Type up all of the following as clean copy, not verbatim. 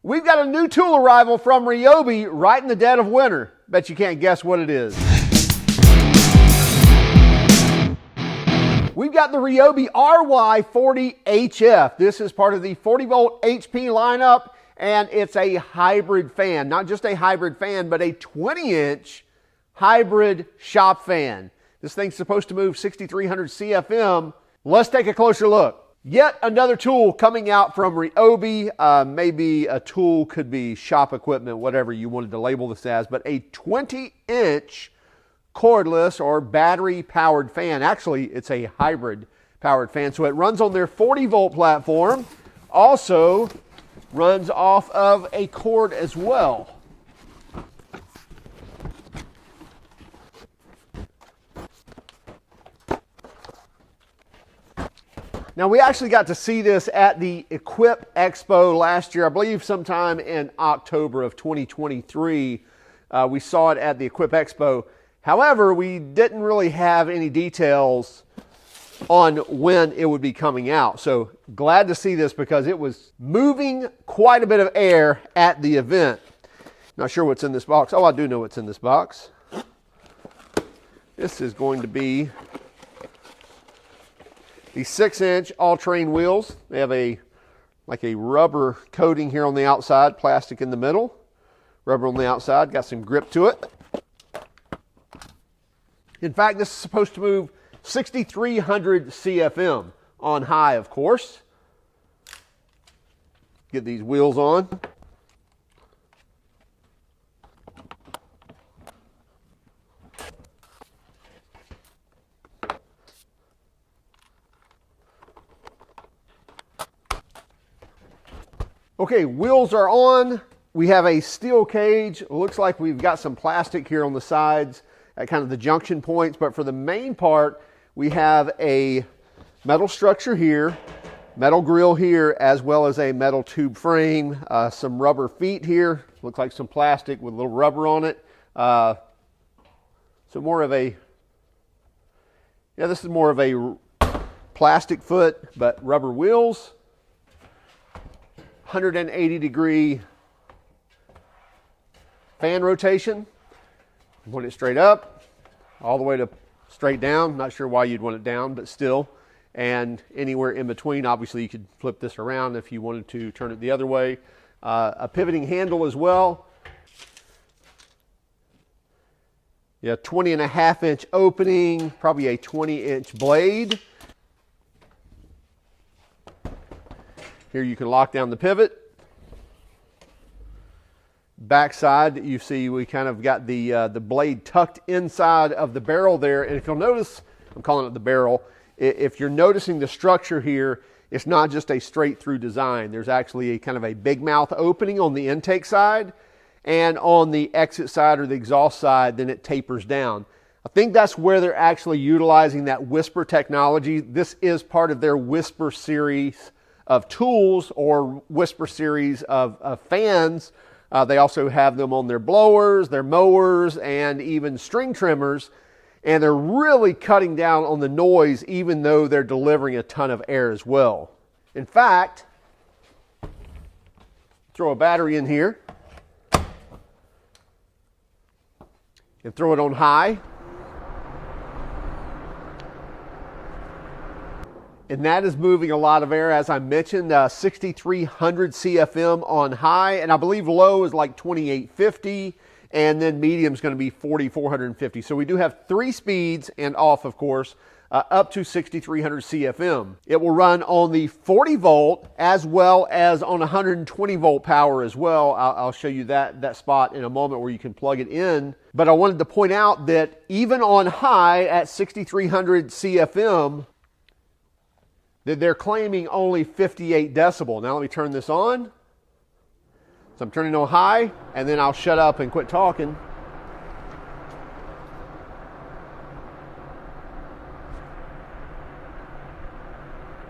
We've got a new tool arrival from RYOBI right in the dead of winter. Bet you can't guess what it is. We've got the RYOBI RY40HF. This is part of the 40 volt HP lineup, and it's a hybrid fan. Not just a hybrid fan, but a 20-inch hybrid shop fan. This thing's supposed to move 6300 CFM. Let's take a closer look. Yet another tool coming out from RYOBI. Maybe a tool, could be shop equipment, whatever you wanted to label this as, but a 20-inch cordless or battery-powered fan. Actually, it's a hybrid-powered fan, so it runs on their 40-volt platform. Also runs off of a cord as well. Now, we actually got to see this at the Equip Expo last year, I believe sometime in October of 2023. We saw it at the Equip Expo. However, we didn't really have any details on when it would be coming out. So glad to see this because it was moving quite a bit of air at the event. Not sure what's in this box. Oh, I do know what's in this box. This is going to be the 6-inch all-terrain wheels. They have like a rubber coating here on the outside, plastic in the middle, rubber on the outside, got some grip to it. In fact, this is supposed to move 6300 CFM on high, of course. Get these wheels on. Okay, wheels are on. We have a steel cage. It looks like we've got some plastic here on the sides at kind of the junction points, but for the main part, we have a metal structure here, metal grill here, as well as a metal tube frame, some rubber feet here. Looks like some plastic with a little rubber on it. So more of a, yeah, this is more of a plastic foot, but rubber wheels. 180-degree fan rotation. Want it straight up, all the way to straight down. Not sure why you'd want it down, but still. And anywhere in between, obviously you could flip this around if you wanted to turn it the other way. A pivoting handle as well. Yeah, 20.5-inch opening, probably a 20-inch blade. Here you can lock down the pivot. Backside, you see we kind of got the blade tucked inside of the barrel there. And if you'll notice, I'm calling it the barrel. If you're noticing the structure here, it's not just a straight through design. There's actually a kind of a big mouth opening on the intake side, and on the exit side or the exhaust side, then it tapers down. I think that's where they're actually utilizing that Whisper technology. This is part of their Whisper series of tools or Whisper series of fans. They also have them on their blowers, their mowers, and even string trimmers. And they're really cutting down on the noise, even though they're delivering a ton of air as well. In fact, throw a battery in here and throw it on high. And that is moving a lot of air, as I mentioned, 6,300 CFM on high, and I believe low is like 2,850, and then medium is going to be 4,450. So we do have 3 speeds and off, of course, up to 6,300 CFM. It will run on the 40 volt as well as on 120 volt power as well. I'll show you that spot in a moment where you can plug it in. But I wanted to point out that even on high at 6,300 CFM, that they're claiming only 58 decibel. Now let me turn this on. So I'm turning on high, and then I'll shut up and quit talking.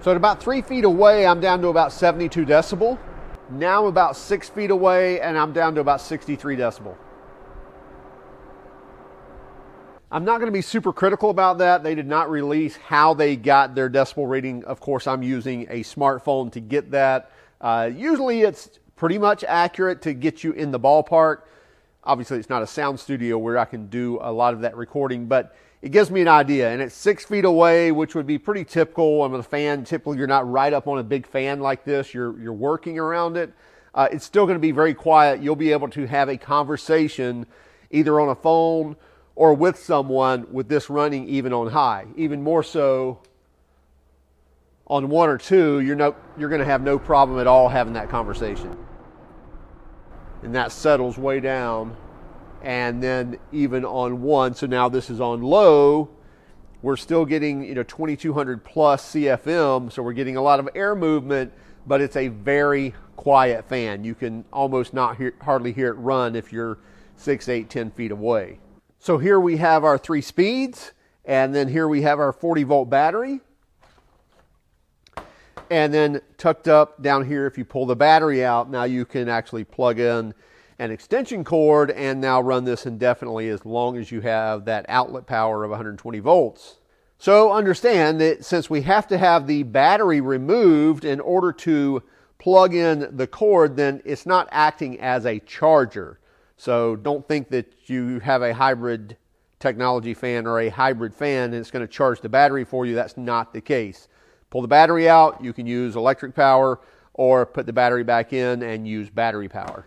So at about 3 feet away, I'm down to about 72 decibel. Now I'm about 6 feet away, and I'm down to about 63 decibel. I'm not going to be super critical about that. They did not release how they got their decibel rating. Of course, I'm using a smartphone to get that. Usually it's pretty much accurate to get you in the ballpark. Obviously, it's not a sound studio where I can do a lot of that recording, but it gives me an idea. And it's 6 feet away, which would be pretty typical. And with a fan, typically you're not right up on a big fan like this. You're working around it. It's still going to be very quiet. You'll be able to have a conversation either on a phone or with someone with this running even on high. Even more so on 1 or 2, you're going to have no problem at all having that conversation. And that settles way down. And then even on 1, so now this is on low, we're still getting 2200 plus CFM, so we're getting a lot of air movement, but it's a very quiet fan. You can almost hardly hear it run if you're 6, 8, 10 feet away. So here we have our 3 speeds, and then here we have our 40 volt battery. And then tucked up down here, if you pull the battery out, now you can actually plug in an extension cord and now run this indefinitely as long as you have that outlet power of 120 volts. So understand that since we have to have the battery removed in order to plug in the cord, then it's not acting as a charger. So don't think that you have a hybrid technology fan or a hybrid fan and it's going to charge the battery for you. That's not the case. Pull the battery out, you can use electric power or put the battery back in and use battery power.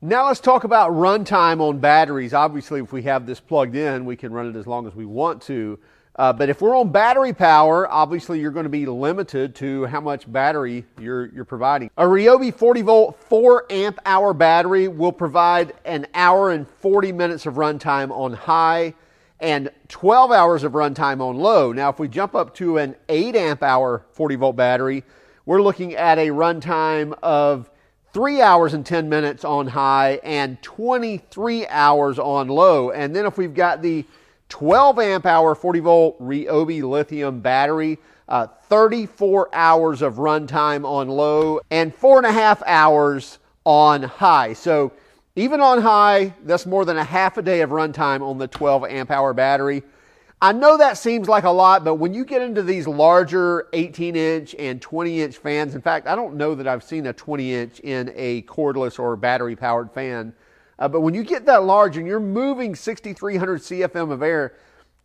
Now let's talk about runtime on batteries. Obviously, if we have this plugged in, we can run it as long as we want to. But if we're on battery power, obviously you're going to be limited to how much battery you're providing. A RYOBI 40 volt 4 amp hour battery will provide an hour and 40 minutes of runtime on high and 12 hours of runtime on low. Now, if we jump up to an 8 amp hour 40 volt battery, we're looking at a runtime of 3 hours and 10 minutes on high and 23 hours on low. And then if we've got the 12 amp hour 40 volt RYOBI lithium battery, 34 hours of runtime on low and 4.5 hours on high. So even on high, that's more than a half a day of runtime on the 12 amp hour battery. I know that seems like a lot, but when you get into these larger 18-inch and 20-inch fans, in fact, I don't know that I've seen a 20-inch in a cordless or battery-powered fan, but when you get that large and you're moving 6,300 CFM of air,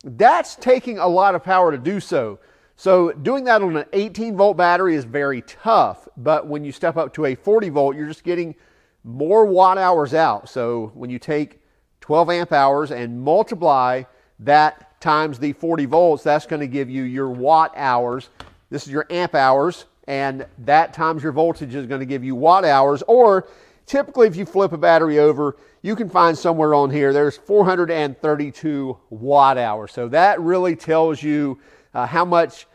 that's taking a lot of power to do so. So doing that on an 18-volt battery is very tough, but when you step up to a 40-volt, you're just getting more watt hours out. So when you take 12 amp hours and multiply that times the 40 volts, that's going to give you your watt hours. This is your amp hours, and that times your voltage is going to give you watt hours. Or typically, if you flip a battery over, you can find somewhere on here, there's 432 watt hours. So that really tells you how much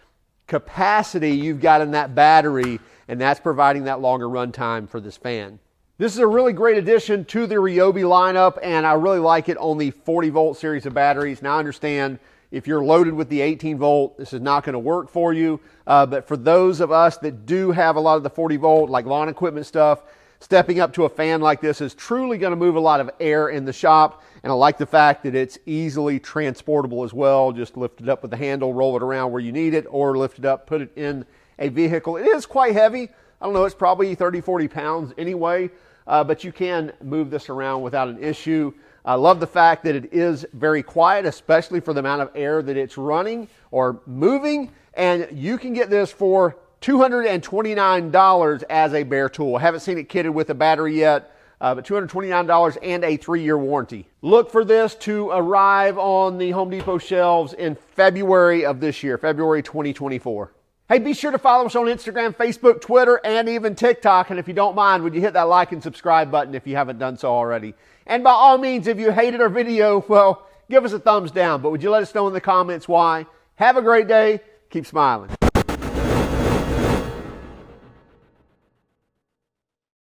capacity you've got in that battery, and that's providing that longer run time for this fan. This is a really great addition to the RYOBI lineup, and I really like it on the 40 volt series of batteries. Now I understand if you're loaded with the 18 volt, this is not going to work for you. But for those of us that do have a lot of the 40 volt, like lawn equipment stuff, stepping up to a fan like this is truly going to move a lot of air in the shop. And I like the fact that it's easily transportable as well. Just lift it up with the handle, roll it around where you need it, or lift it up, put it in a vehicle. It is quite heavy. I don't know, it's probably 30, 40 pounds anyway, but you can move this around without an issue. I love the fact that it is very quiet, especially for the amount of air that it's running or moving, and you can get this for $229 as a bare tool. I haven't seen it kitted with a battery yet, but $229 and a 3-year warranty. Look for this to arrive on the Home Depot shelves in February of this year, February 2024. Hey, be sure to follow us on Instagram, Facebook, Twitter, and even TikTok. And if you don't mind, would you hit that like and subscribe button if you haven't done so already? And by all means, if you hated our video, well, give us a thumbs down. But would you let us know in the comments why? Have a great day. Keep smiling.